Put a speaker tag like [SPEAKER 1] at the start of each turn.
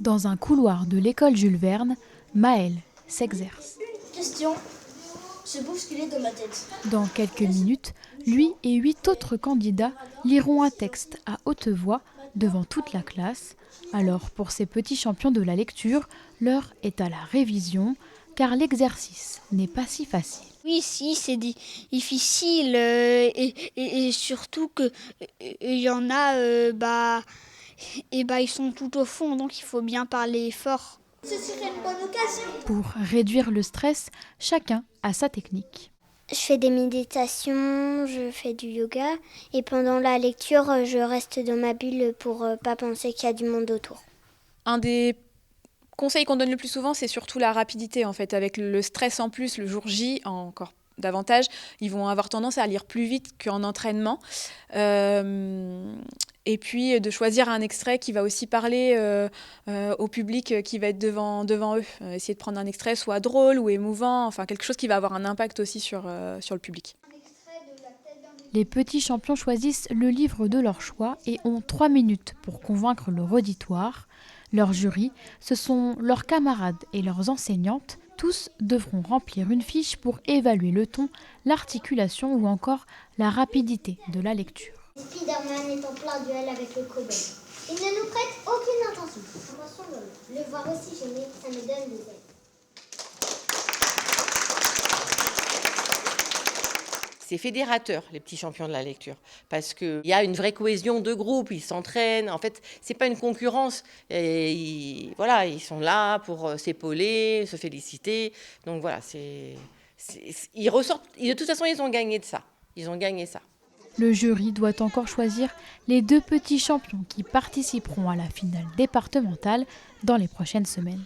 [SPEAKER 1] Dans un couloir de l'école Jules Verne, Maël s'exerce.
[SPEAKER 2] Question se bousculer dans ma tête.
[SPEAKER 1] Dans quelques minutes, lui et 8 autres candidats liront un texte à haute voix devant toute la classe. Alors pour ces petits champions de la lecture, l'heure est à la révision, car l'exercice n'est pas si facile.
[SPEAKER 3] Oui, si, c'est difficile et surtout que il y en a, ils sont tout au fond, donc il faut bien parler fort.
[SPEAKER 2] Ce serait une bonne occasion.
[SPEAKER 1] Pour réduire le stress, chacun a sa technique.
[SPEAKER 4] Je fais des méditations, je fais du yoga et pendant la lecture, je reste dans ma bulle pour pas penser qu'il y a du monde autour.
[SPEAKER 5] Un des conseils qu'on donne le plus souvent, c'est surtout la rapidité en fait. Avec le stress en plus, le jour J, encore davantage, ils vont avoir tendance à lire plus vite qu'en entraînement. Et puis de choisir un extrait qui va aussi parler au public qui va être devant eux. Essayer de prendre un extrait soit drôle ou émouvant, enfin quelque chose qui va avoir un impact aussi sur le public.
[SPEAKER 1] Les petits champions choisissent le livre de leur choix et ont 3 minutes pour convaincre leur auditoire. Leur jury, ce sont leurs camarades et leurs enseignantes. Tous devront remplir une fiche pour évaluer le ton, l'articulation ou encore la rapidité de la lecture.
[SPEAKER 4] Spider-Man est en plein duel avec le cow-boy. Il ne nous prête aucune attention. Le voir aussi gêné, ça me donne des ailes.
[SPEAKER 6] C'est fédérateur, les petits champions de la lecture, parce qu'il y a une vraie cohésion de groupe, ils s'entraînent. En fait, c'est pas une concurrence. Et ils sont là pour s'épauler, se féliciter. Donc voilà, ils ressortent. De toute façon, ils ont gagné de ça. Ils ont gagné ça.
[SPEAKER 1] Le jury doit encore choisir les 2 petits champions qui participeront à la finale départementale dans les prochaines semaines.